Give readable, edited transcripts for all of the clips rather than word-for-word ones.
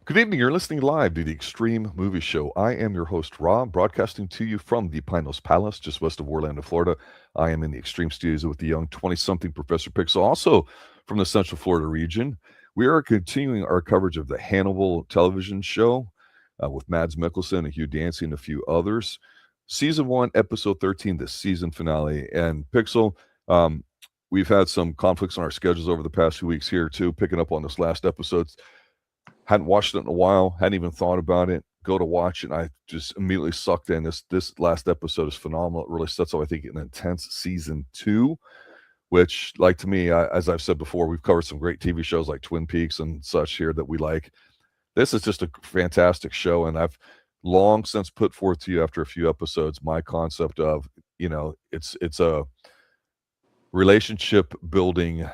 Good evening. You're listening live to the Extreme Movie Show. I am your host, Rob, broadcasting to you from the Pinos Palace, just west of Orlando, Florida. I am in the Extreme Studios with the young 20-something Professor Pixel, also from the Central Florida region. We are continuing our coverage of the Hannibal television show with Mads Mikkelsen and Hugh Dancy and a few others. Season 1, Episode 13, the season finale. And Pixel, we've had some conflicts on our schedules over the past few weeks here, too, picking up on this last episode. Hadn't watched it in a while, hadn't even thought about it. Go to watch it, and I just immediately sucked in. This last episode is phenomenal. It really sets up, I think, an intense season 2, which, like, to me, as I've said before, we've covered some great TV shows like Twin Peaks and such here that we like. This is just a fantastic show, and I've long since put forth to you after a few episodes my concept of, it's a relationship building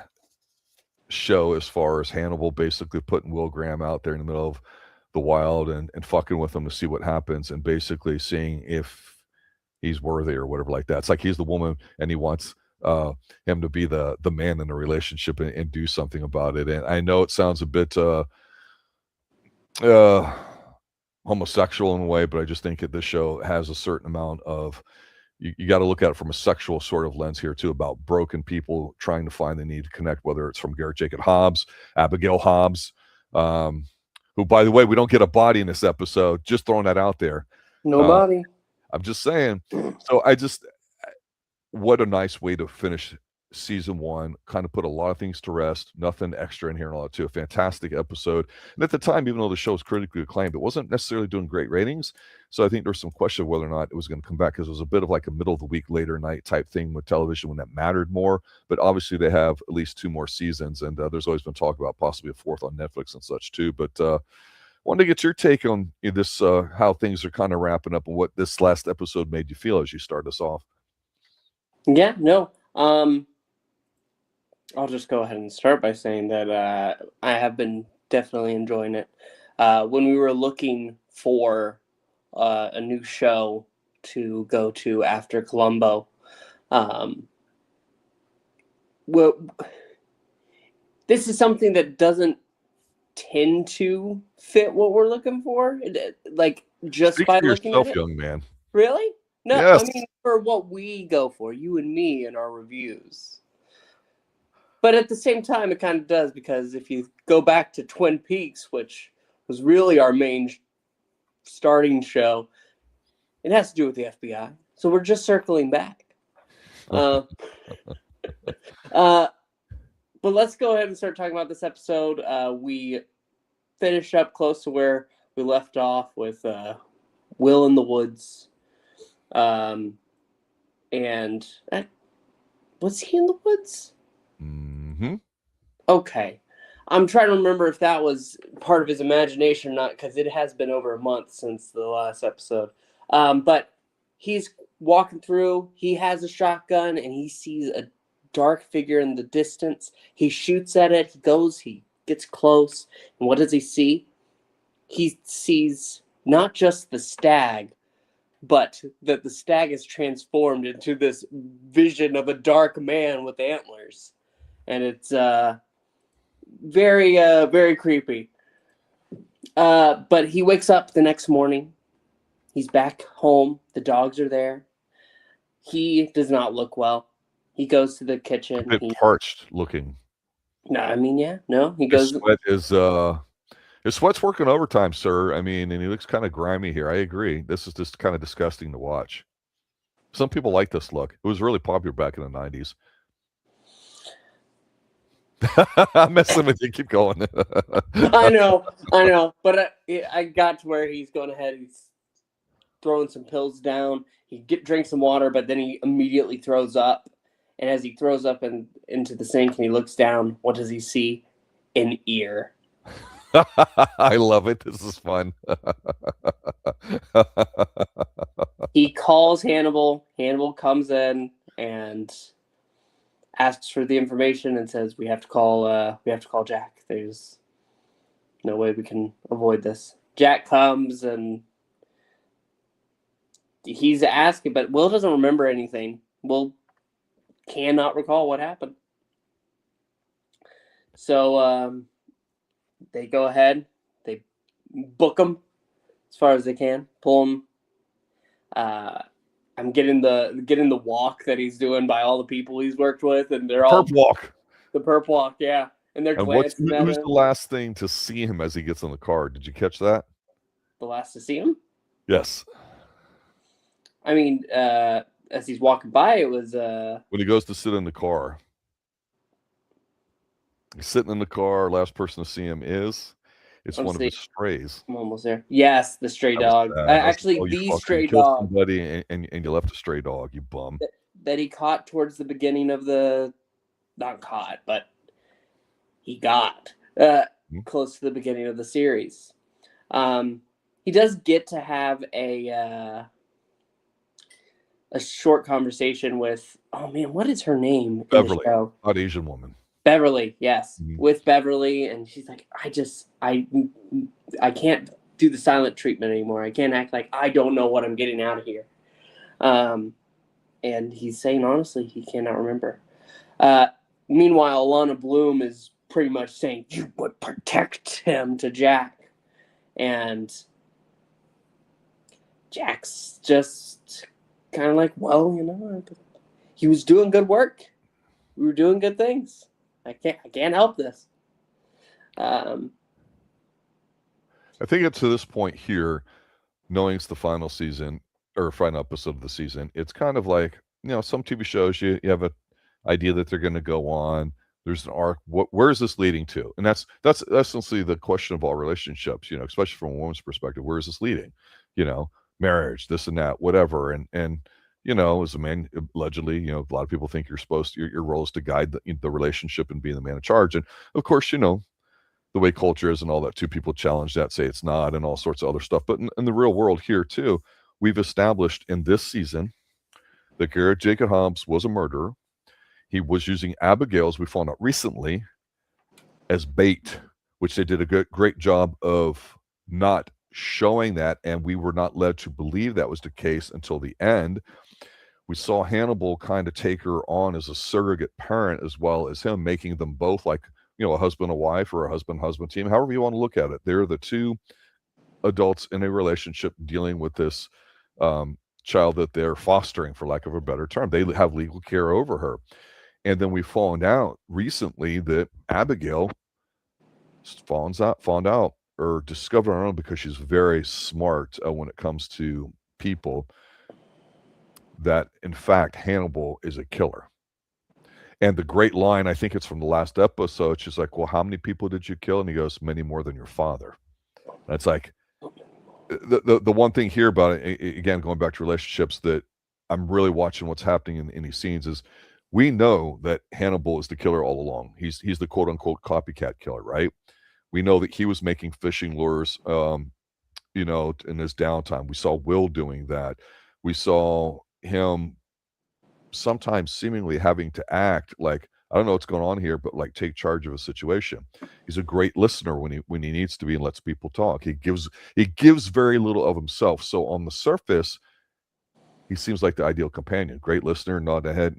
show as far as Hannibal basically putting Will Graham out there in the middle of the wild and fucking with him to see what happens and basically seeing if he's worthy or whatever like that. It's like he's the woman and he wants him to be the man in the relationship and do something about it. And I know it sounds a bit homosexual in a way, but I just think that this show has a certain amount of you got to look at it from a sexual sort of lens here too, about broken people trying to find the need to connect, whether it's from Garrett Jacob Hobbs, Abigail Hobbs, who, by the way, we don't get a body in this episode, just throwing that out there. No body. I'm just saying. So what a nice way to finish season 1, kind of put a lot of things to rest, nothing extra in here and all that too. A fantastic episode. And at the time, even though the show was critically acclaimed, it wasn't necessarily doing great ratings. So I think there's some question of whether or not it was going to come back, because it was a bit of like a middle of the week, later night type thing with television when that mattered more. But obviously they have at least 2 more seasons, and there's always been talk about possibly a 4th on Netflix and such too. But wanted to get your take on this, how things are kind of wrapping up and what this last episode made you feel as you start us off. Yeah, no. I'll just go ahead and start by saying that I have been definitely enjoying it. When we were looking for a new show to go to after Columbo, well, this is something that doesn't tend to fit what we're looking for. Like, just Speak by for looking yourself, at it. young man. Really? No, Yes. I mean, for what we go for, you and me and our reviews. But at the same time, it kind of does, because if you go back to Twin Peaks, which was really our main starting show, it has to do with the FBI. So we're just circling back. But let's go ahead and start talking about this episode. We finished up close to where we left off with Will in the woods. And was he in the woods? Mm-hmm. Okay. I'm trying to remember if that was part of his imagination or not, because it has been over a month since the last episode. But he's walking through, he has a shotgun, and he sees a dark figure in the distance. He shoots at it, he gets close, and what does he see? He sees not just the stag, but that the stag is transformed into this vision of a dark man with antlers. And it's very, very creepy. But he wakes up the next morning. He's back home. The dogs are there. He does not look well. He goes to the kitchen. A bit parched looking. No, I mean, yeah, no. He His goes. sweat is his sweat's working overtime, sir. I mean, and he looks kind of grimy here. I agree. This is just kind of disgusting to watch. Some people like this look. It was really popular back in the 90s. I'm messing with you. Keep going. I know. But I got to where he's going ahead. He's throwing some pills down. He drinks some water, but then he immediately throws up. And as he throws up into the sink and he looks down, what does he see? An ear. I love it. This is fun. He calls Hannibal. Hannibal comes in and asks for the information and says, we have to call Jack. There's no way we can avoid this. Jack comes and he's asking, but Will doesn't remember anything. Will cannot recall what happened. So they go ahead. book him as far as they can, pull him. I'm getting the walk that he's doing by all the people he's worked with, and they're all Perp walk. the perp walk, yeah. And they're And glancing at who's him. the last thing to see him as he gets in the car? Did you catch that? The last to see him? Yes. I mean, as he's walking by, it was when he goes to sit in the car. He's sitting in the car. Last person to see him is one of his strays. I'm almost there. Yes, the stray dog. Actually, the stray dog. Somebody and you left a stray dog, you bum. That he caught towards the beginning of the, not caught, but he got close to the beginning of the series. He does get to have a short conversation with, oh man, what is her name? Beverly, not Asian woman. Beverly, yes, with Beverly, and she's like, I can't do the silent treatment anymore. I can't act like I don't know what I'm getting out of here. And he's saying honestly, he cannot remember. Meanwhile, Alana Bloom is pretty much saying, you would protect him to Jack. And Jack's just kind of like, well, he was doing good work. We were doing good things. I can't help this. I think it's to this point here, knowing it's the final season or final episode of the season, it's kind of like, some TV shows you have an idea that they're going to go on. There's an arc. Where is this leading to? And that's essentially the question of all relationships, especially from a woman's perspective. Where is this leading? Marriage, this and that, whatever. And as a man, allegedly, a lot of people think your role is to guide the relationship and be the man in charge. And of course, the way culture is and all that too, people challenge that, say it's not, and all sorts of other stuff. But in the real world here too, we've established in this season that Garrett Jacob Hobbs was a murderer. He was using Abigail, as we found out recently, as bait, which they did a great job of not showing that, and we were not led to believe that was the case until the end. We saw Hannibal kind of take her on as a surrogate parent, as well as him, making them both like, a husband and wife, or a husband team, however you want to look at it. They're the two adults in a relationship dealing with this child that they're fostering, for lack of a better term. They have legal care over her. And then we found out recently that Abigail found out or discovered on her own, because she's very smart when it comes to people, that in fact Hannibal is a killer. And the great line, I think it's from the last episode, she's like, well, how many people did you kill? And he goes, many more than your father. That's like the one thing here about it, again, going back to relationships, that I'm really watching what's happening in these scenes is, we know that Hannibal is the killer all along. He's the quote unquote copycat killer, right? We know that he was making fishing lures, in his downtime. We saw Will doing that. We saw him sometimes seemingly having to act like, I don't know what's going on here, but like take charge of a situation. He's a great listener when he needs to be and lets people talk. He gives very little of himself. So on the surface, he seems like the ideal companion. Great listener, nod ahead.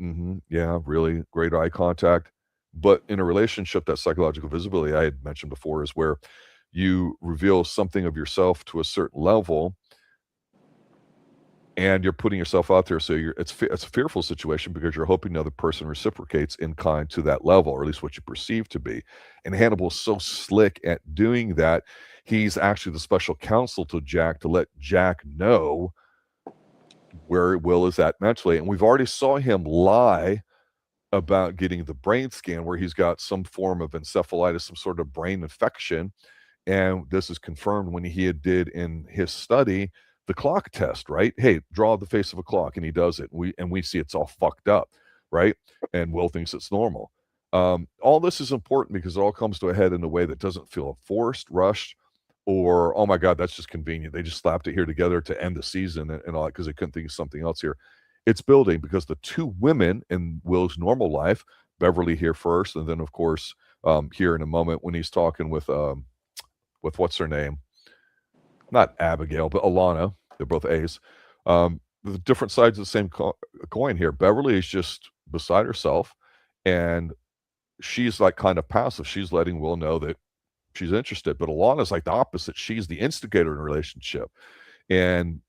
Yeah, really great eye contact. But in a relationship, that psychological visibility I had mentioned before is where you reveal something of yourself to a certain level, and you're putting yourself out there. So it's a fearful situation, because you're hoping the other person reciprocates in kind to that level, or at least what you perceive to be. And Hannibal's so slick at doing that. He's actually the special counsel to Jack to let Jack know where Will is at mentally. And we've already saw him lie about getting the brain scan, where he's got some form of encephalitis, some sort of brain infection. And this is confirmed when he did in his study the clock test, right? Hey, draw the face of a clock, and he does it. We see it's all fucked up, right? And Will thinks it's normal. All this is important because it all comes to a head in a way that doesn't feel forced, rushed, or, oh my God, that's just convenient. They just slapped it here together to end the season and all that because they couldn't think of something else here. It's building because the two women in Will's normal life, Beverly here first, and then of course here in a moment when he's talking with what's her name, not Abigail, but Alana. They're both A's. The different sides of the same coin here. Beverly is just beside herself, and she's like kind of passive. She's letting Will know that she's interested. But Alana's like the opposite. She's the instigator in a relationship. And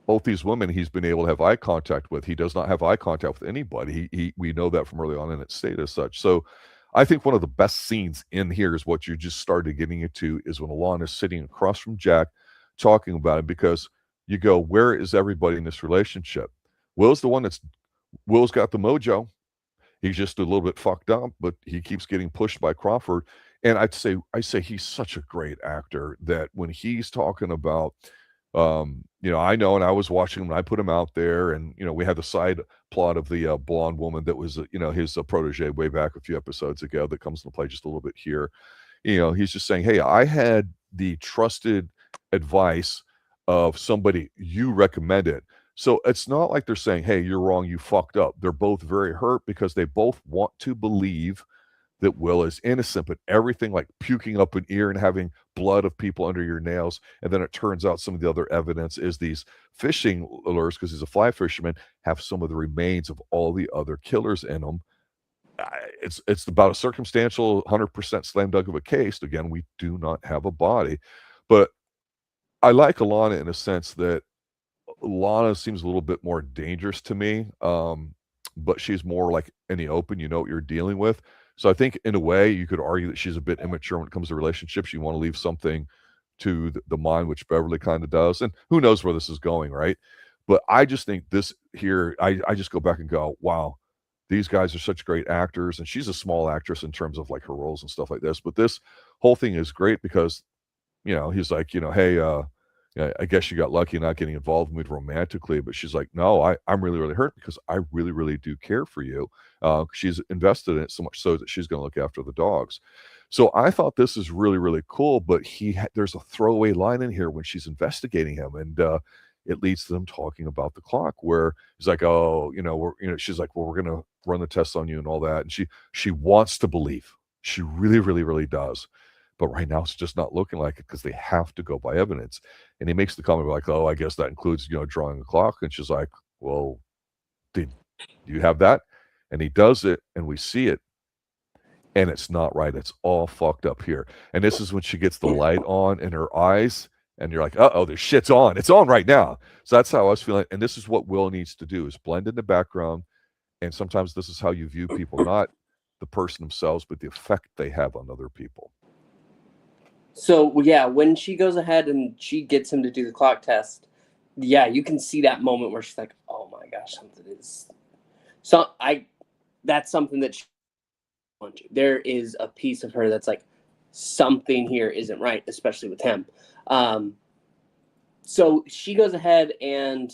both these women he's been able to have eye contact with. He does not have eye contact with anybody. We know that from early on, and it's stated as such. So I think one of the best scenes in here is what you just started getting into, is when Alana is sitting across from Jack talking about it, because you go, where is everybody in this relationship? Will's got the mojo. He's just a little bit fucked up, but he keeps getting pushed by Crawford. And I say he's such a great actor that when he's talking about, I know, and I was watching him, and I put him out there, and, we had the side plot of the blonde woman that was, his protege way back a few episodes ago that comes into play just a little bit here. He's just saying, hey, I had the trusted advice of somebody you recommended. So it's not like they're saying, hey, you're wrong, you fucked up. They're both very hurt because they both want to believe that Will is innocent, but everything like puking up an ear and having blood of people under your nails. And then it turns out some of the other evidence is these fishing lures, because he's a fly fisherman, have some of the remains of all the other killers in them. It's about a circumstantial 100% slam dunk of a case. Again, we do not have a body. But I like Alana in a sense that Lana seems a little bit more dangerous to me, but she's more like in the open. You know what you're dealing with. So I think in a way you could argue that she's a bit immature when it comes to relationships. You want to leave something to the mind, which Beverly kind of does. And who knows where this is going, right? But I just think this here, I just go back and go, wow, these guys are such great actors. And she's a small actress in terms of like her roles and stuff like this. But this whole thing is great because, he's like, hey, I guess you got lucky not getting involved with me romantically. But she's like, no, I'm really, really hurt because I really, really do care for you. She's invested in it so much so that she's going to look after the dogs. So I thought this is really, really cool. But there's a throwaway line in here when she's investigating him, and it leads to them talking about the clock, where he's like, oh, she's like, well, we're going to run the tests on you and all that. And she wants to believe. She really, really, really does. But right now, it's just not looking like it because they have to go by evidence. And he makes the comment like, oh, I guess that includes, drawing a clock. And she's like, well, did you have that? And he does it, and we see it. And it's not right. It's all fucked up here. And this is when she gets the light on in her eyes. And you're like, uh-oh, this shit's on. It's on right now. So that's how I was feeling. And this is what Will needs to do, is blend in the background. And sometimes this is how you view people, not the person themselves, but the effect they have on other people. So, yeah, when she goes ahead and she gets him to do the clock test, yeah, you can see that moment where she's like, oh my gosh, something is... That's something that there is a piece of her that's like, something here isn't right, especially with him. So she goes ahead and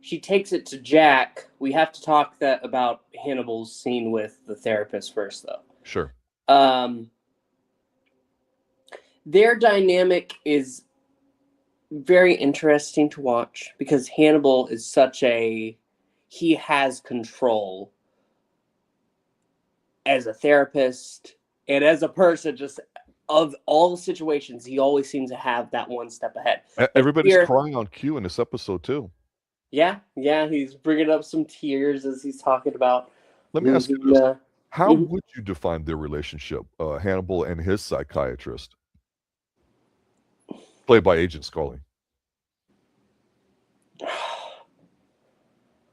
she takes it to Jack. We have to talk about Hannibal's scene with the therapist first, though. Sure. Their dynamic is very interesting to watch because Hannibal is he has control as a therapist and as a person, just of all situations. He always seems to have that one step ahead. Everybody's crying on cue in this episode too. Yeah, he's bringing up some tears as he's talking about. Let me ask you this. How would you define their relationship, Hannibal and his psychiatrist? Played by Agent Scully.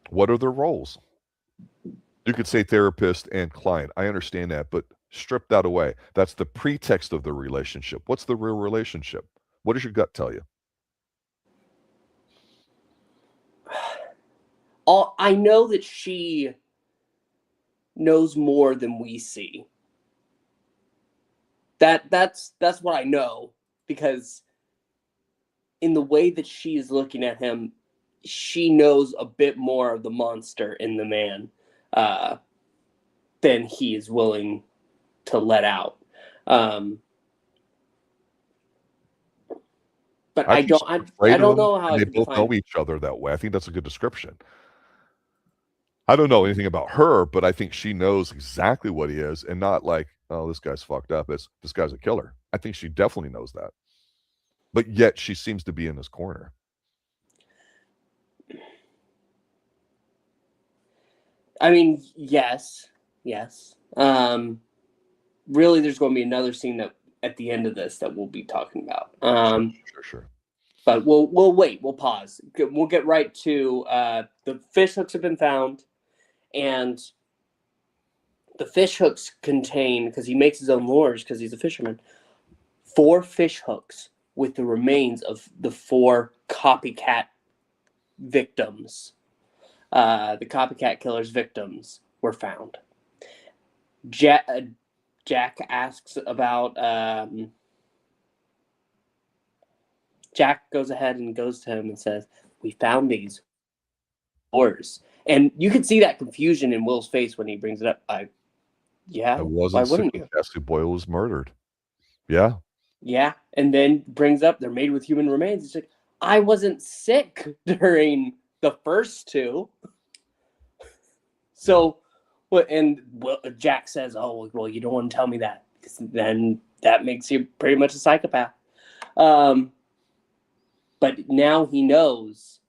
What are their roles? You could say therapist and client. I understand that, but strip that away. That's the pretext of the relationship. What's the real relationship? What does your gut tell you? I know that she knows more than we see. That's what I know, because in the way that she is looking at him, she knows a bit more of the monster in the man than he is willing to let out. But I don't know how they both know each other that way. I think that's a good description. I don't know anything about her, but I think she knows exactly what he is, and not like, oh, this guy's fucked up. It's this guy's a killer. I think she definitely knows that. But yet she seems to be in his corner. I yes. Really, there's going to be another scene that at the end of this that we'll be talking about. Sure. But we'll wait. We'll pause. We'll get right to the fish hooks have been found, and the fish hooks contain, because he makes his own lures because he's a fisherman, 4 fish hooks with the remains of the 4 copycat victims. The copycat killer's victims were found. Jack asks about. Jack goes ahead and goes to him and says, "We found these lures," and you can see that confusion in Will's face when he brings it up. Yeah. Why wouldn't you? Cassie Boyle was murdered. Yeah. Yeah, and then brings up they're made with human remains. It's like, I wasn't sick during the first 2. So, Jack says, "Oh, well, you don't want to tell me that, because then that makes you pretty much a psychopath." But now he knows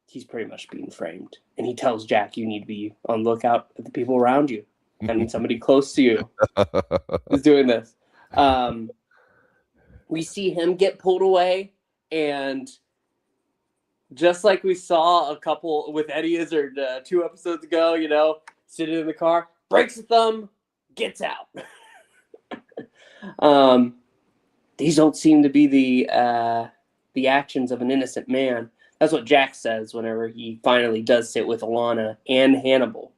he's pretty much being framed, and he tells Jack, "You need to be on lookout at the people around you. I mean, somebody close to you is doing this." We see him get pulled away, and just like we saw a couple with Eddie Izzard 2 episodes ago, sitting in the car, breaks a thumb, gets out. These don't seem to be the actions of an innocent man. That's what Jack says whenever he finally does sit with Alana and Hannibal.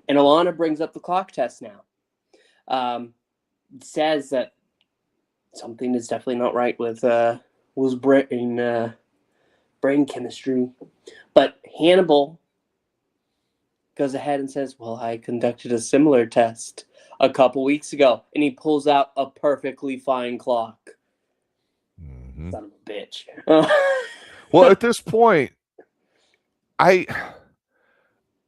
And Alana brings up the clock test now. Says that something is definitely not right with Will's brain chemistry. But Hannibal goes ahead and says, "Well, I conducted a similar test a couple weeks ago," and he pulls out a perfectly fine clock. Mm-hmm. Son of a bitch. Well, at this point, I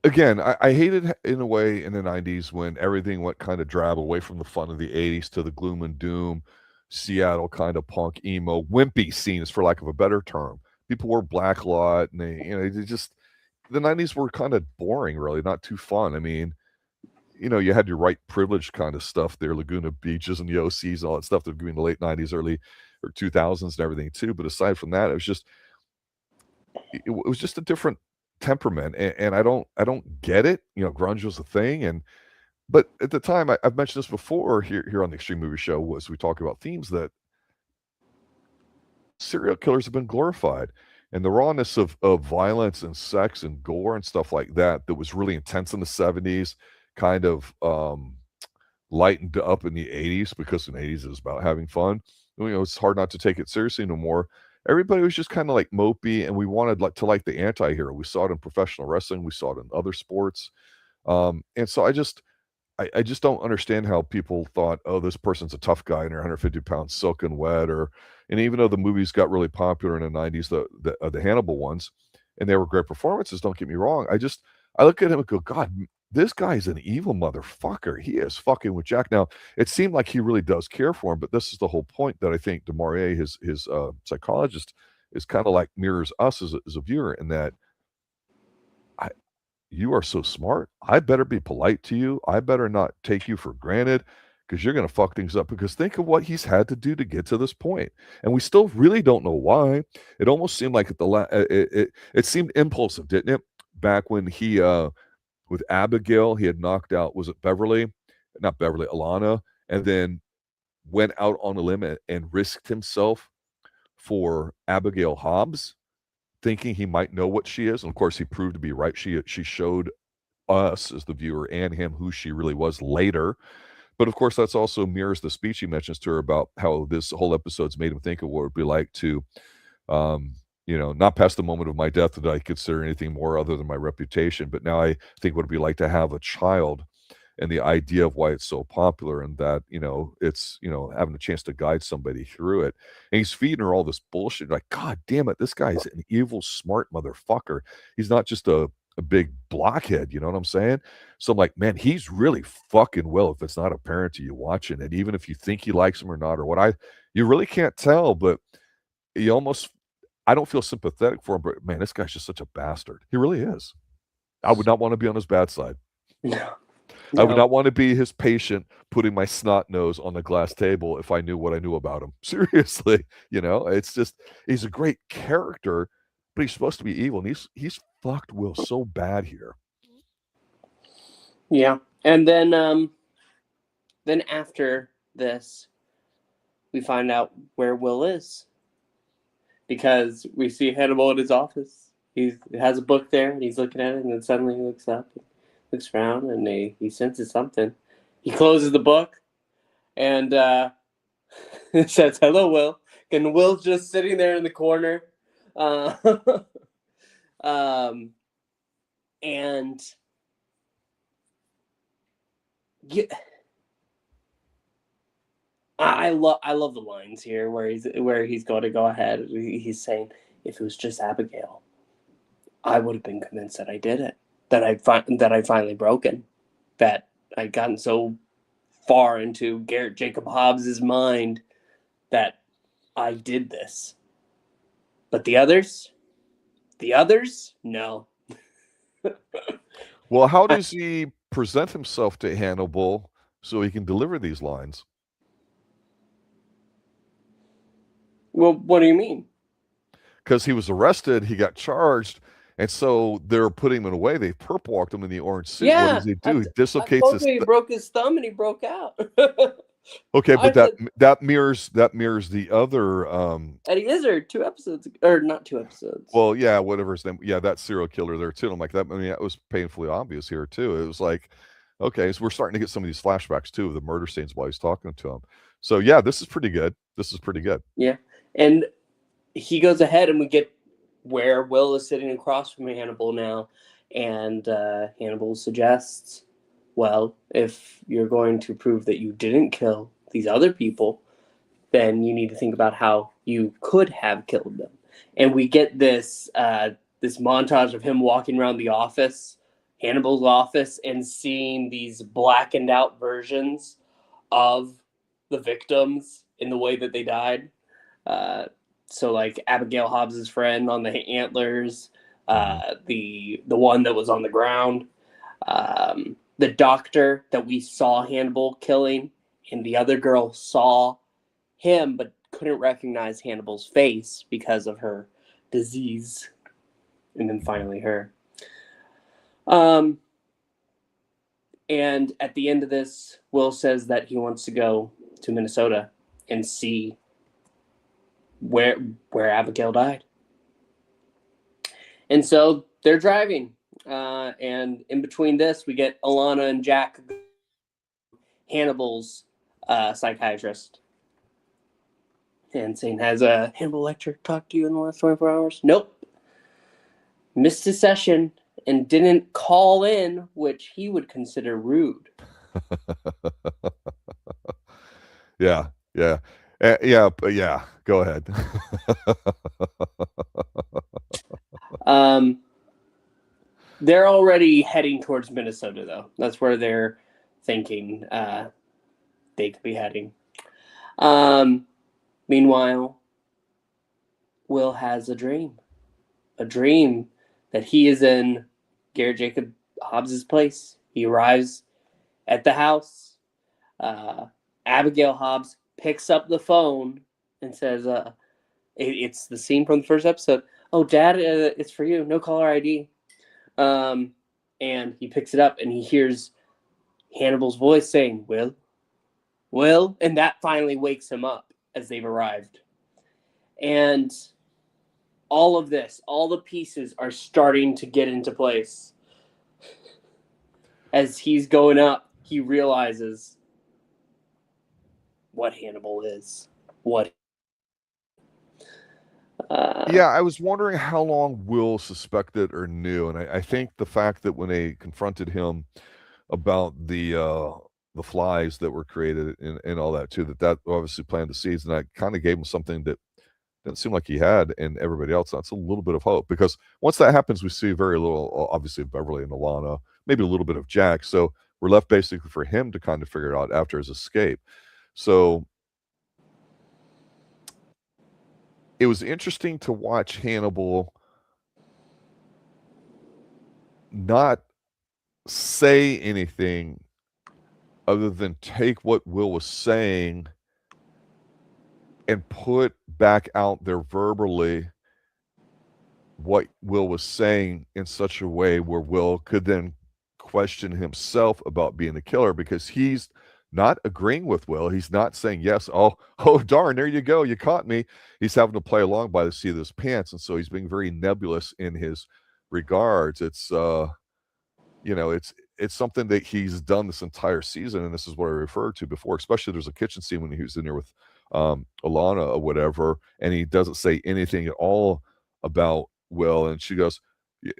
hated in a way in the 90s when everything went kind of drab away from the fun of the 80s to the gloom and doom, Seattle kind of punk, emo, wimpy scenes, for lack of a better term. People wore black lot, and the 90s were kind of boring, really, not too fun. I mean, you had your white privilege kind of stuff there, Laguna Beaches and the OCs and all that stuff that was in the late 90s, early or 2000s and everything too. But aside from that, it was just a different temperament, and I don't get it. Grunge was a thing, but at the time, I've mentioned this before here on the Extreme Movie Show, was we talk about themes that serial killers have been glorified, and the rawness of violence and sex and gore and stuff like that was really intense in the 70s, kind of lightened up in the 80s, because in the 80s it was about having fun. It's hard not to take it seriously no more. Everybody was just kind of like mopey, and we wanted to like the anti-hero. We saw it in professional wrestling, we saw it in other sports, and so I just don't understand how people thought, "Oh, this person's a tough guy and they're 150 pounds soaking wet," and even though the movies got really popular in the 90s, the Hannibal ones, and they were great performances, don't get me wrong, I look at him and go, "God, this guy's an evil motherfucker. He is fucking with Jack." Now, it seemed like he really does care for him, but this is the whole point that I think DeMaurier, his psychologist, is kind of like mirrors us as a viewer, in that you are so smart. I better be polite to you. I better not take you for granted, because you're going to fuck things up. Because think of what he's had to do to get to this point, and we still really don't know why. It almost seemed like it seemed impulsive, didn't it? Back when he with Abigail, he had knocked out, was it Alana, and then went out on a limb and risked himself for Abigail Hobbs, thinking he might know what she is. And of course, he proved to be right. She showed us as the viewer and him who she really was later. But of course, that's also mirrors the speech he mentions to her about how this whole episode's made him think of what it would be like to, not past the moment of my death did I consider anything more other than my reputation. But now I think what it'd be like to have a child, and the idea of why it's so popular, and that, it's, having a chance to guide somebody through it. And he's feeding her all this bullshit. Like, God damn it, this guy's an evil, smart motherfucker. He's not just a big blockhead, you know what I'm saying? So I'm like, man, he's really fucking well, if it's not apparent to you watching it, even if you think he likes him or not, or what, you really can't tell, but I don't feel sympathetic for him, but man, this guy's just such a bastard. He really is. I would not want to be on his bad side. No. I would No. not want to be his patient putting my snot nose on the glass table if I knew what I knew about him. Seriously, it's just he's a great character, but he's supposed to be evil, and he's fucked Will so bad here. Yeah. And then after this, we find out where Will is. Because we see Hannibal in his office. He has a book there, and he's looking at it, and then suddenly he looks up, and looks around, and he senses something. He closes the book, and it says, "Hello, Will." And Will's just sitting there in the corner. And yeah, I love the lines here where he's going to go ahead. He's saying, "If it was just Abigail, I would have been convinced that I did it, that I finally broken, that I'd gotten so far into Garrett Jacob Hobbs's mind that I did this. But the others, no." Well, how does he present himself to Hannibal so he can deliver these lines? Well, what do you mean? Because he was arrested, he got charged, and so they're putting him away. They perp walked him in the orange suit. What Yeah, does he do? He I dislocates told his. you he broke his thumb and he broke out. Okay, I but said, that mirrors the other. Eddie Izzard 2 episodes, or not 2 episodes. Well, yeah, whatever his name. Yeah, that serial killer there too. And I'm like that. I mean, that was painfully obvious here too. It was like, okay, so we're starting to get some of these flashbacks too of the murder scenes while he's talking to him. So yeah, this is pretty good. This is pretty good. Yeah, and he goes ahead, and we get where Will is sitting across from Hannibal now, and Hannibal suggests, well, if you're going to prove that you didn't kill these other people, then you need to think about how you could have killed them. And we get this this montage of him walking around the office, Hannibal's office, and seeing these blackened out versions of the victims in the way that they died. So like Abigail Hobbs's friend on the antlers, the one that was on the ground, the doctor that we saw Hannibal killing, and the other girl saw him but couldn't recognize Hannibal's face because of her disease, and then finally her. And at the end of this, Will says that he wants to go to Minnesota and see where Abigail died. And so they're driving, and in between this, we get Alana and Jack, Hannibal's psychiatrist, and saying, "Has Hannibal Lecter talked to you in the last 24 hours?" Nope. Missed a session and didn't call in, which he would consider rude. Yeah. Yeah. Yeah. Go ahead. They're already heading towards Minnesota, though. That's where they're thinking they could be heading. Meanwhile, Will has a dream that he is in Garrett Jacob Hobbs's place. He arrives at the house. Abigail Hobbs picks up the phone and says, it's the scene from the first episode. "Oh, Dad, it's for you. No caller ID." And he picks it up, and he hears Hannibal's voice saying, Will, and that finally wakes him up as they've arrived. And all of this, all the pieces are starting to get into place. As he's going up, he realizes what Hannibal is. Yeah, I was wondering how long Will suspected or knew, and I think the fact that when they confronted him about the flies that were created and all that too, that obviously planted the seeds, and that kind of gave him something that didn't seem like he had, and everybody else. That's a little bit of hope, because once that happens, we see very little, obviously, of Beverly and Alana, maybe a little bit of Jack. So we're left basically for him to kind of figure it out after his escape. So it was interesting to watch Hannibal not say anything other than take what Will was saying and put back out there verbally what Will was saying in such a way where Will could then question himself about being the killer, because he's not agreeing with Will. He's not saying, yes, oh, darn, there you go, you caught me. He's having to play along by the seat of his pants, and so he's being very nebulous in his regards. It's it's something that he's done this entire season, and this is what I referred to before. Especially there's a kitchen scene when he was in there with Alana or whatever, and he doesn't say anything at all about Will, and she goes,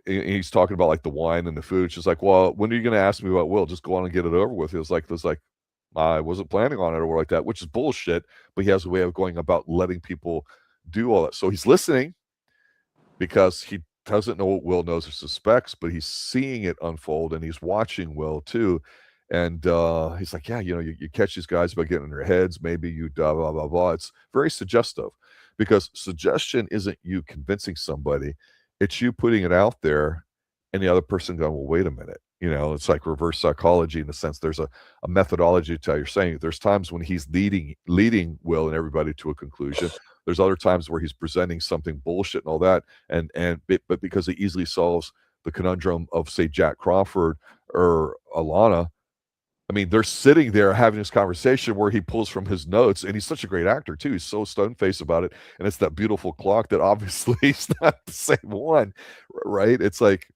he's talking about like the wine and the food. She's like, "Well, when are you going to ask me about Will? Just go on and get it over with." It was like I wasn't planning on it or like that, which is bullshit. But he has a way of going about letting people do all that. So he's listening because he doesn't know what Will knows or suspects, but he's seeing it unfold and he's watching Will too. And he's like, yeah, you catch these guys by getting in their heads. Maybe you blah, blah, blah, blah. It's very suggestive, because suggestion isn't you convincing somebody. It's you putting it out there and the other person going, well, wait a minute. It's like reverse psychology in the sense there's a methodology to how you're saying it. There's times when he's leading Will and everybody to a conclusion. There's other times where he's presenting something bullshit and all that. But because he easily solves the conundrum of, say, Jack Crawford or Alana, I mean, they're sitting there having this conversation where he pulls from his notes, and he's such a great actor too. He's so stone-faced about it, and it's that beautiful clock that obviously is not the same one, right? It's like,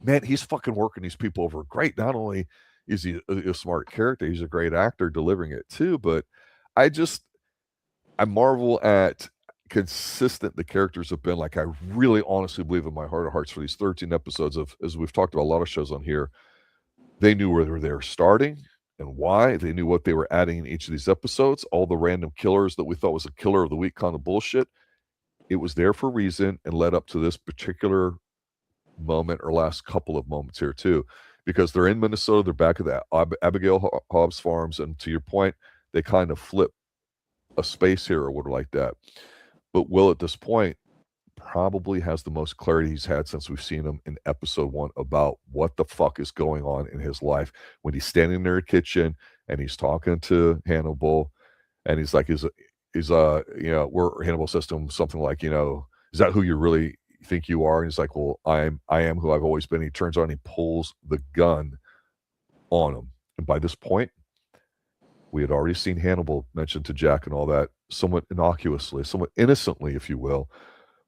man, he's fucking working these people over great. Not only is he a smart character, he's a great actor delivering it too. But I marvel at consistent the characters have been. Like, I really honestly believe in my heart of hearts for these 13 episodes of, as we've talked about a lot of shows on here, they knew where they were starting and why. They knew what they were adding in each of these episodes. All the random killers that we thought was a killer of the week kind of bullshit, it was there for a reason and led up to this particular moment or last couple of moments here too, because they're in Minnesota. They're back at the Abigail Hobbs farms, and to your point, they kind of flip a space here or whatever like that. But Will at this point probably has the most clarity he's had since we've seen him in episode 1 about what the fuck is going on in his life, when he's standing there in the kitchen and he's talking to Hannibal, and he's like, we're Hannibal system, something like, is that who you really think you are? And he's like, well, I am who I've always been. He turns on, he pulls the gun on him. And by this point, we had already seen Hannibal mention to Jack and all that somewhat innocuously, somewhat innocently, if you will,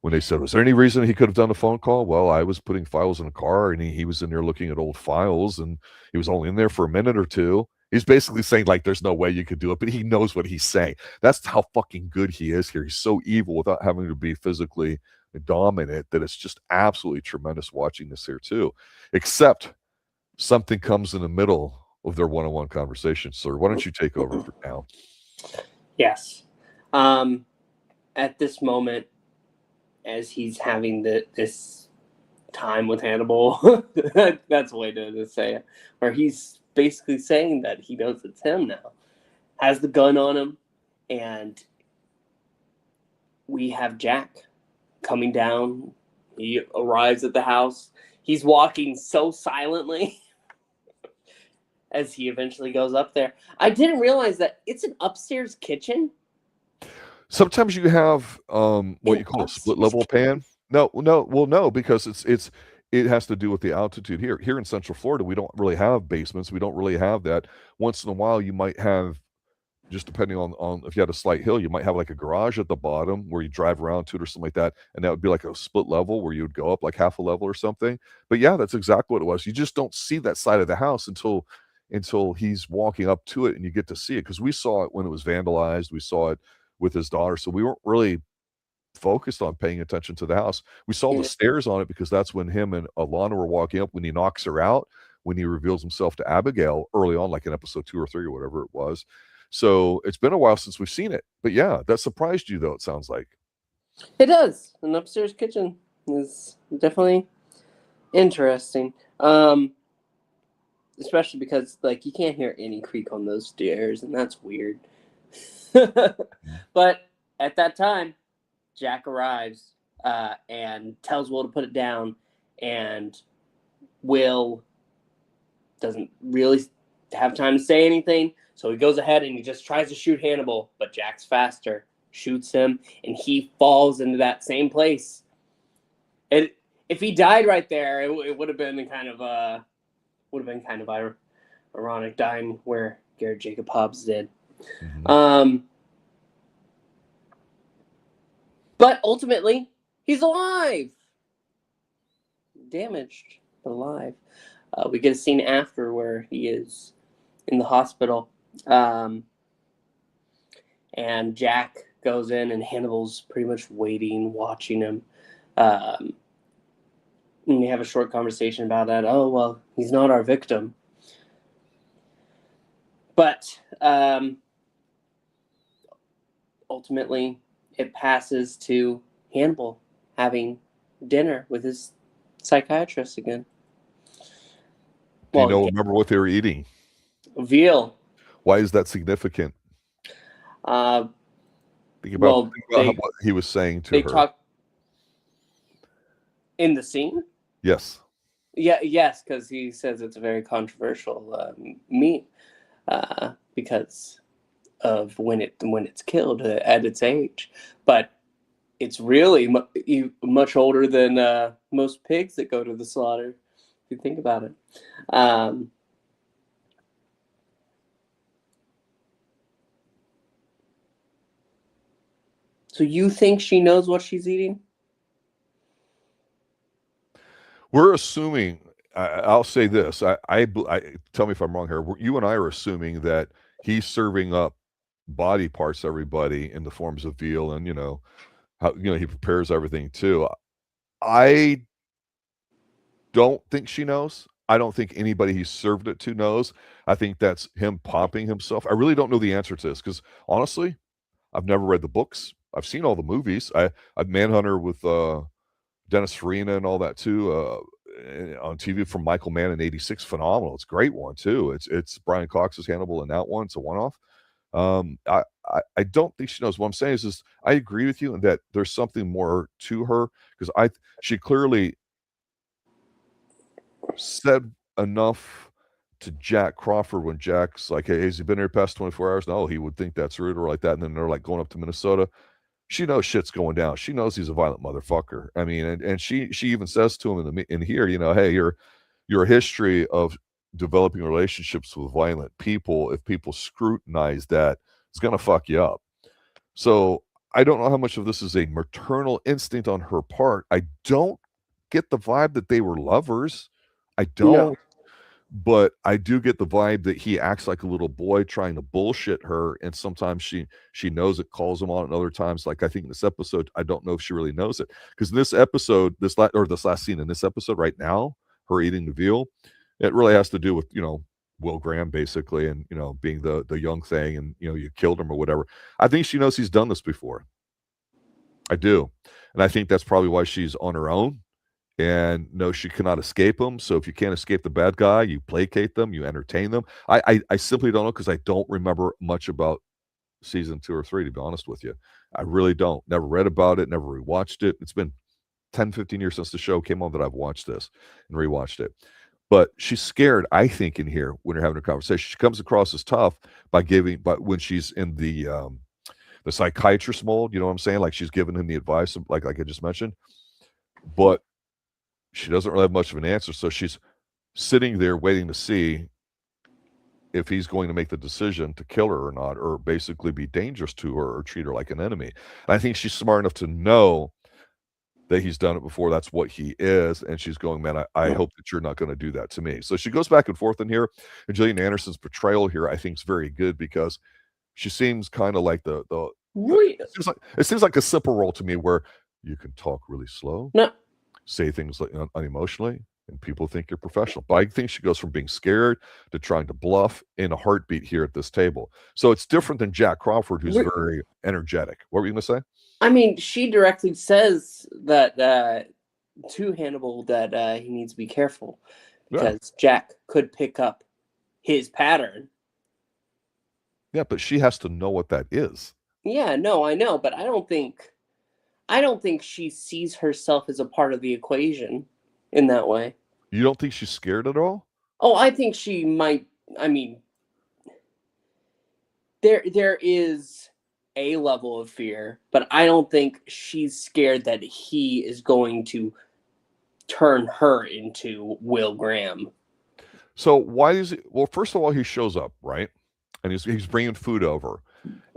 when they said, was there any reason he could have done a phone call? Well, I was putting files in a car, and he was in there looking at old files, and he was only in there for a minute or two. He's basically saying, like, there's no way you could do it, but he knows what he's saying. That's how fucking good he is here. He's so evil without having to be physically dominant that it's just absolutely tremendous watching this here too. Except something comes in the middle of their one-on-one conversation. Sir, why don't you take over for now? Yes. At this moment, as he's having this time with Hannibal, that's a way to say it, where he's basically saying that he knows it's him now, has the gun on him, and we have Jack coming down. He arrives at the house. He's walking so silently as he eventually goes up there. I didn't realize that it's an upstairs kitchen. Sometimes you have what you call a split level pan. No, because it has to do with the altitude here. Here in Central Florida, we don't really have basements. We don't really have that. Once in a while, you might have, just depending on if you had a slight hill, you might have like a garage at the bottom where you drive around to it or something like that, and that would be like a split level where you would go up like half a level or something. But yeah, that's exactly what it was. You just don't see that side of the house until he's walking up to it and you get to see it, because we saw it when it was vandalized. We saw it with his daughter, so we weren't really focused on paying attention to the house. We saw the stairs on it because that's when him and Alana were walking up, when he knocks her out, when he reveals himself to Abigail early on, like in episode 2 or 3 or whatever it was. So it's been a while since we've seen it. But yeah, that surprised you, though, it sounds like. It does. An upstairs kitchen is definitely interesting. Especially because, like, you can't hear any creak on those stairs, and that's weird. But at that time, Jack arrives and tells Will to put it down, and Will doesn't really have time to say anything. So he goes ahead and he just tries to shoot Hannibal, but Jack's faster, shoots him, and he falls into that same place. If he died right there, it would have been kind of ironic, dying where Garrett Jacob Hobbs did. Mhm. But ultimately, he's alive. Damaged, but alive. We get a scene after where he is in the hospital. And Jack goes in, and Hannibal's pretty much waiting, watching him. And they have a short conversation about that. Oh, well, he's not our victim. But ultimately, it passes to Hannibal having dinner with his psychiatrist again. Do you remember what they were eating? Veal. Why is that significant? Think about what he was saying to her. They talk in the scene? Yes. Yes, because he says it's a very controversial meat because of when it's killed at its age. But it's really much older than most pigs that go to the slaughter, if you think about it. So you think she knows what she's eating? We're assuming, I'll say this, I tell me if I'm wrong here, you and I are assuming that he's serving up body parts to everybody in the forms of veal, and how he prepares everything too. I don't think she knows. I don't think anybody he served it to knows. I think that's him popping himself. I really don't know the answer to this because honestly, I've never read the books. I've seen all the movies. I've Manhunter with Dennis Farina and all that too on TV from Michael Mann in '86. Phenomenal. It's a great one too. It's Brian Cox's Hannibal in that one. It's a one-off. I don't think she knows. What I'm saying is I agree with you in that there's something more to her because she clearly said enough to Jack Crawford when Jack's like, hey, has he been here past 24 hours? No, he would think that's rude or like that. And then they're like going up to Minnesota. She knows shit's going down. She knows he's a violent motherfucker. I mean, and she even says to him in here, hey, your history of developing relationships with violent people, if people scrutinize that, it's gonna fuck you up. So I don't know how much of this is a maternal instinct on her part. I don't get the vibe that they were lovers. I don't. No. But I do get the vibe that he acts like a little boy trying to bullshit her, and sometimes she knows it, calls him on it, and other times, like I think in this episode, I don't know if she really knows it. Because in this episode, this last scene in this episode right now, her eating the veal, it really has to do with, Will Graham basically, and being the young thing, and you killed him or whatever. I think she knows he's done this before. I do. And I think that's probably why she's on her own. And no, she cannot escape them. So if you can't escape the bad guy, you placate them, you entertain them. I simply don't know because I don't remember much about season 2 or 3, to be honest with you. I really don't. Never read about it, never rewatched it. It's been 10, 15 years since the show came on that I've watched this and rewatched it. But she's scared, I think, in here when you're having a conversation. She comes across as tough but when she's in the psychiatrist mold, you know what I'm saying? Like she's giving him the advice, like I just mentioned. But she doesn't really have much of an answer, so she's sitting there waiting to see if he's going to make the decision to kill her or not, or basically be dangerous to her or treat her like an enemy. And I think she's smart enough to know that he's done it before. That's what he is. And she's going, man, I hope that you're not going to do that to me. So she goes back and forth in here. And Gillian Anderson's portrayal here, I think, is very good because she seems kind of like it seems like a simple role to me where you can talk really slow. No. Say things like unemotionally, and people think you're professional. But I think she goes from being scared to trying to bluff in a heartbeat here at this table. So it's different than Jack Crawford, who's very energetic. What were you going to say? I mean, she directly says that to Hannibal that he needs to be careful because Jack could pick up his pattern. Yeah, but she has to know what that is. Yeah, no, I know, but I don't think she sees herself as a part of the equation in that way. You don't think she's scared at all? Oh, I think she might I mean, there is a level of fear, but I don't think she's scared that he is going to turn her into Will Graham. So why is it? Well, first of all, he shows up, right? And he's bringing food over.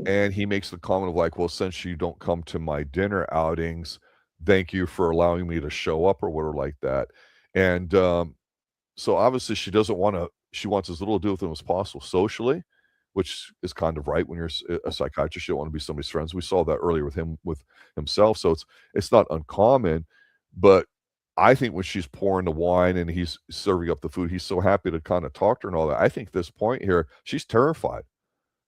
And he makes the comment of like, well, since you don't come to my dinner outings, thank you for allowing me to show up or whatever like that. And so obviously she doesn't want to, she wants as little to do with him as possible socially, which is kind of right when you're a psychiatrist. You don't want to be somebody's friends. We saw that earlier with himself. So it's not uncommon, but I think when she's pouring the wine and he's serving up the food, he's so happy to kind of talk to her and all that. I think this point here, she's terrified.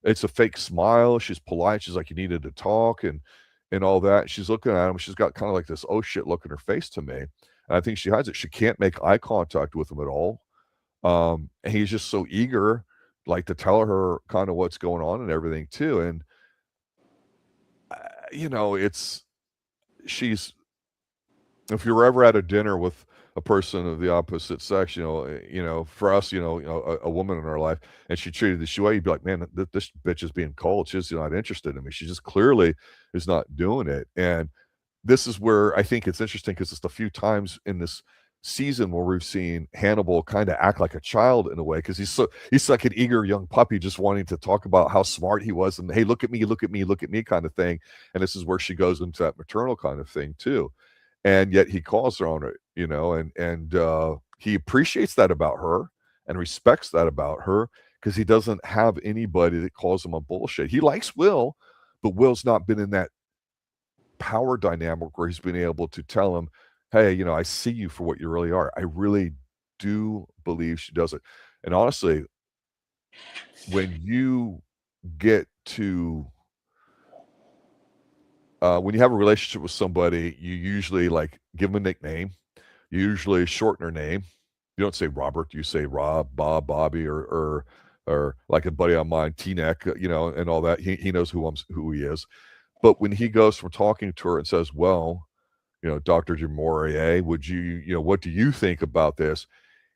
It's a fake smile. She's polite. She's like, "You needed to talk," and all that. She's looking at him. She's got kind of like this "oh shit" look in her face to me, and I think she hides it. She can't make eye contact with him at all. And he's just so eager, like to tell her kind of what's going on and everything too. And it's she's if you're ever at a dinner with a person of the opposite sex, for us, a woman in our life, and she treated this way, you'd be like, man, this bitch is being cold. She's not interested in me. She just clearly is not doing it. And this is where I think it's interesting because it's the few times in this season where we've seen Hannibal kind of act like a child in a way because he's like an eager young puppy just wanting to talk about how smart he was and hey, look at me, look at me, look at me kind of thing. And this is where she goes into that maternal kind of thing too. And yet he calls her on it, and he appreciates that about her and respects that about her because he doesn't have anybody that calls him a bullshit. He likes Will, but Will's not been in that power dynamic where he's been able to tell him, hey, I see you for what you really are. I really do believe she does it. And honestly, when you get to when you have a relationship with somebody, you usually like give them a nickname. You usually shorten their name. You don't say Robert. You say Rob, Bob, Bobby, or like a buddy of mine, T-Neck, and all that. He knows who he is. But when he goes from talking to her and says, "Well, Dr. Jamorier, would you, what do you think about this?"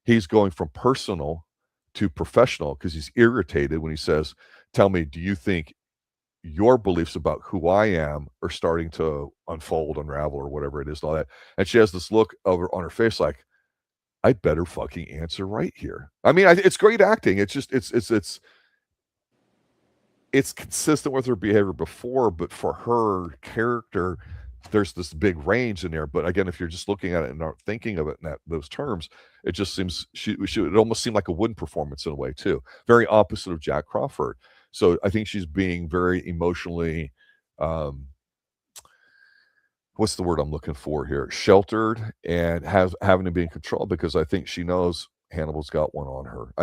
He's going from personal to professional because he's irritated when he says, "Tell me, do you think your beliefs about who I am are starting to unfold, unravel, or whatever it is, and all that?" And she has this look over on her face like, I better fucking answer right here. I mean, it's great acting. It's just it's consistent with her behavior before, but for her character, there's this big range in there. But again, if you're just looking at it and not thinking of it in those terms, it just seems it almost seemed like a wooden performance in a way too. Very opposite of Jack Crawford. So I think she's being very emotionally, what's the word I'm looking for here? Sheltered and having to be in control because I think she knows Hannibal's got one on her.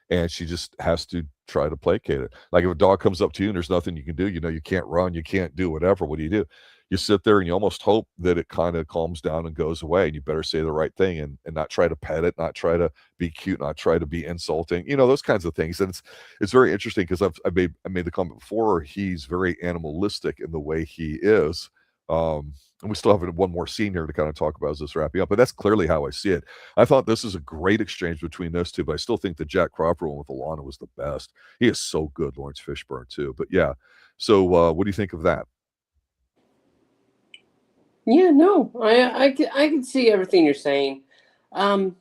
And she just has to try to placate it. Like if a dog comes up to you and there's nothing you can do, you can't run, you can't do whatever. What do? You sit there and you almost hope that it kind of calms down and goes away. And you better say the right thing and not try to pet it, not try to be cute, not try to be insulting, those kinds of things. And it's very interesting because I made the comment before, he's very animalistic in the way he is. And we still have one more scene here to kind of talk about as this wrapping up, but that's clearly how I see it. I thought this is a great exchange between those two, but I still think the Jack Crawford one with Alana was the best. He is so good, Lawrence Fishburne too. But yeah, so what do you think of that? Yeah, no, I can see everything you're saying. I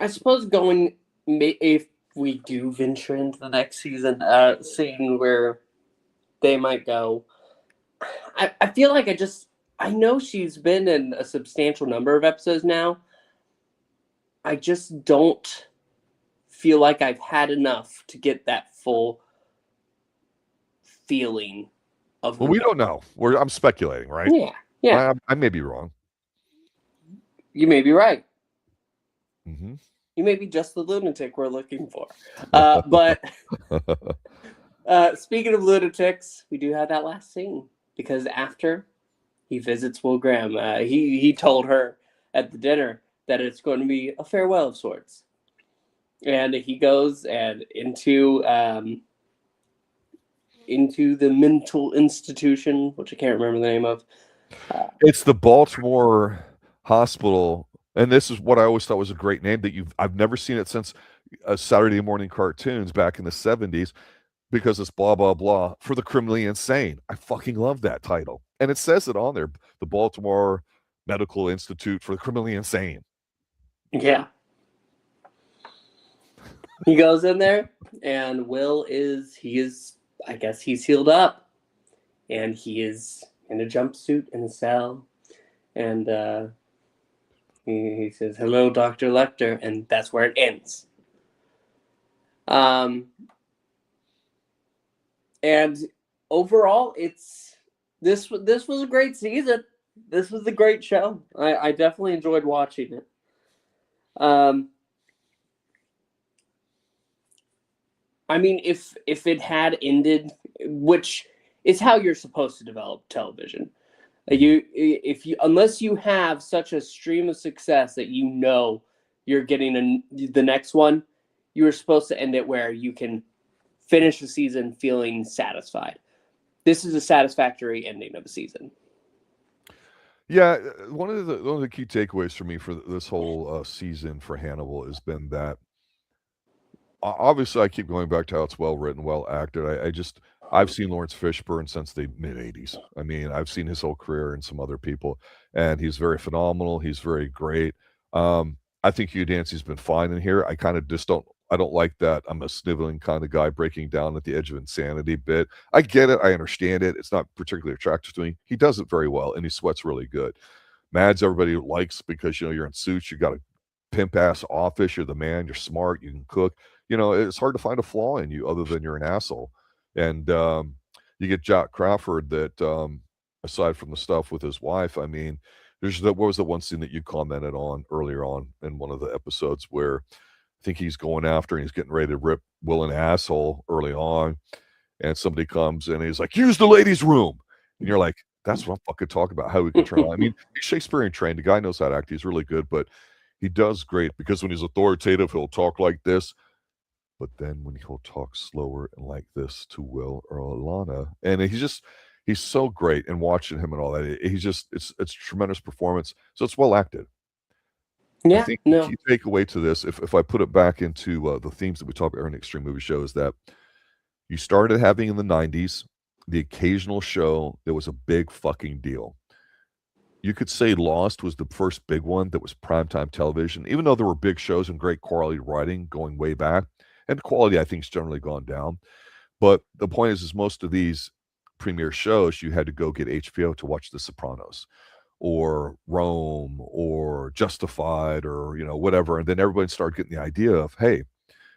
suppose if we do venture into the next season, seeing where they might go, I feel like I know she's been in a substantial number of episodes now. I just don't feel like I've had enough to get that full feeling of. Well, we don't know. I'm speculating, right? Yeah. I may be wrong. You may be right. Mm-hmm. You may be just the lunatic we're looking for. But speaking of lunatics, we do have that last scene because after he visits Will Graham, he told her at the dinner that it's going to be a farewell of sorts, and he goes and into the mental institution, which I can't remember the name of. It's the Baltimore Hospital And this is what I always thought was a great name that I've never seen it since Saturday morning cartoons back in the 70s, because it's blah, blah, blah for the criminally insane. I fucking love that title. And it says it on there, the Baltimore Medical Institute for the Criminally Insane. Yeah. He goes in there, and Will I guess he's healed up, and he is in a jumpsuit in a cell, and he says, "Hello, Dr. Lecter," and that's where it ends. And overall, this was a great season. This was a great show. I definitely enjoyed watching it. I mean, if it had ended, which is how you're supposed to develop television, unless you have such a stream of success that you know you're getting the next one, you were supposed to end it where you can finish the season feeling satisfied. This is a satisfactory ending of a season. Yeah, one of the key takeaways for me for this whole season for Hannibal has been that obviously I keep going back to how it's well written, well acted. I've seen Lawrence Fishburne since the mid '80s. I mean, I've seen his whole career and some other people, and he's very phenomenal. He's very great. I think Hugh Dancy's been fine in here. I kind of just I don't like that I'm a sniveling kind of guy breaking down at the edge of insanity bit. I get it. I understand it. It's not particularly attractive to me. He does it very well, and he sweats really good. Mads, everybody likes because, you're in suits. You got a pimp ass office. You're the man. You're smart. You can cook. It's hard to find a flaw in you other than you're an asshole. And you get Jack Crawford that, aside from the stuff with his wife, I mean, what was the one scene that you commented on earlier on in one of the episodes where I think he's going after and he's getting ready to rip Will an asshole early on, and somebody comes and he's like, "Use the ladies' room," and you're like, "That's what I'm fucking talking about." How we can turn on. I mean, he's Shakespearean trained. The guy knows how to act. He's really good, but he does great because when he's authoritative, he'll talk like this. But then when he'll talk slower and like this to Will or Alana, and he's so great, and watching him and all that, it's a tremendous performance. So it's well acted. Yeah, I think the key takeaway to this, if I put it back into the themes that we talk about in Extreme Movie Show, is that you started having in the 90s the occasional show that was a big fucking deal. You could say Lost was the first big one that was primetime television, even though there were big shows and great quality writing going way back. And quality, I think, has generally gone down. But the point is most of these premiere shows, you had to go get HBO to watch The Sopranos or Rome or Justified or, whatever. And then everybody started getting the idea of, hey,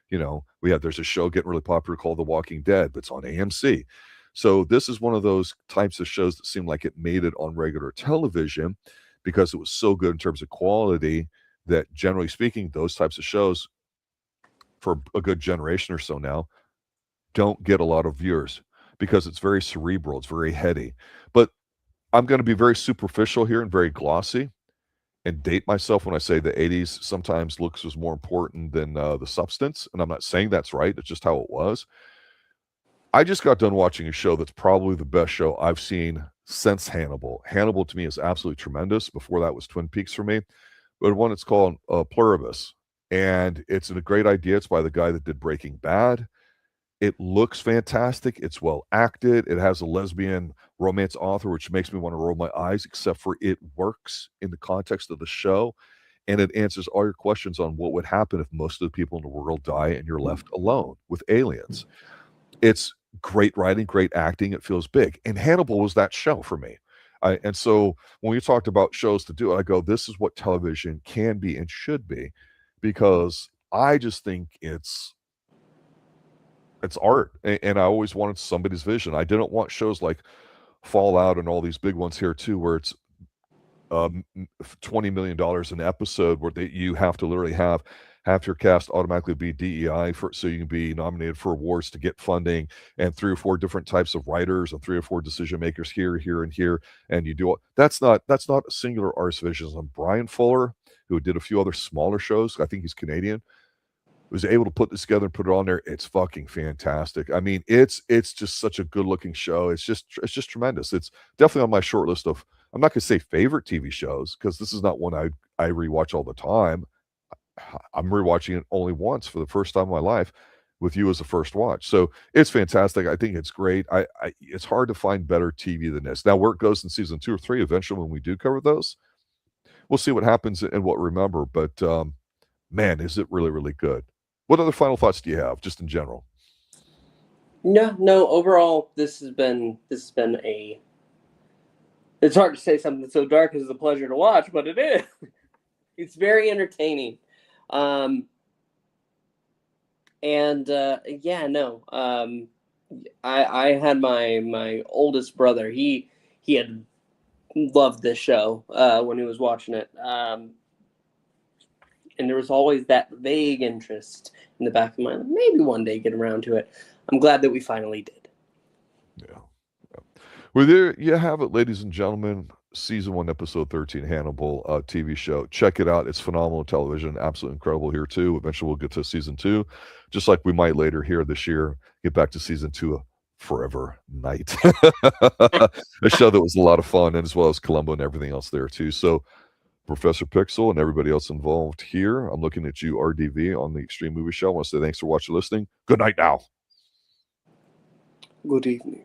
there's a show getting really popular called The Walking Dead, but it's on AMC. So this is one of those types of shows that seemed like it made it on regular television because it was so good in terms of quality that, generally speaking, those types of shows for a good generation or so now don't get a lot of viewers because it's very cerebral, it's very heady. But I'm going to be very superficial here and very glossy and date myself when I say the 80s sometimes looks was more important than the substance. And I'm not saying that's right. It's just how it was. I just got done watching a show that's probably the best show I've seen since Hannibal. Hannibal to me is absolutely tremendous. Before that was Twin Peaks for me. But one it's called Pluribus. And it's a great idea. It's by the guy that did Breaking Bad. It looks fantastic. It's well acted. It has a lesbian romance author, which makes me want to roll my eyes, except for it works in the context of the show. And it answers all your questions on what would happen if most of the people in the world die and you're left alone with aliens. It's great writing, great acting. It feels big. And Hannibal was that show for me. And so when we talked about shows to do, I go, this is what television can be and should be, because I just think it's art. And I always wanted somebody's vision. I didn't want shows like Fallout and all these big ones here too, where it's $20 million an episode, where you have to literally have your cast automatically be DEI so you can be nominated for awards to get funding, and 3 or 4 different types of writers and 3 or 4 decision makers here, and here, and you do it. That's not a singular artist vision. And Bryan Fuller, who did a few other smaller shows, I think he's Canadian, was able to put this together and put it on there. It's fucking fantastic. I mean, it's just such a good looking show. It's just tremendous. It's definitely on my short list of, I'm not going to say favorite TV shows, because this is not one I rewatch all the time. I'm rewatching it only once for the first time in my life with you as the first watch. So it's fantastic. I think it's great. It's hard to find better TV than this. Now, where it goes in season 2 or 3, eventually when we do cover those, we'll see what happens and what we remember. But man, is it really, really good. What other final thoughts do you have, just in general? No. Overall, this has been a. It's hard to say something so dark is a pleasure to watch, but it is. It's very entertaining. I had my oldest brother. He had loved this show when he was watching it, and there was always that vague interest in the back of my mind. Maybe one day get around to it. I'm glad that we finally did. Yeah. Well, there you have it, ladies and gentlemen. Season 1, episode 13, Hannibal TV show. Check it out. It's phenomenal television. Absolutely incredible here, too. Eventually, we'll get to season 2, just like we might later here this year get back to season 2 of Forever Night. A show that was a lot of fun, and as well as Columbo and everything else there, too. So, Professor Pixel and everybody else involved here, I'm looking at you, RDV, on the Extreme Movie Show. I want to say thanks for watching and listening. Good night now. Good evening.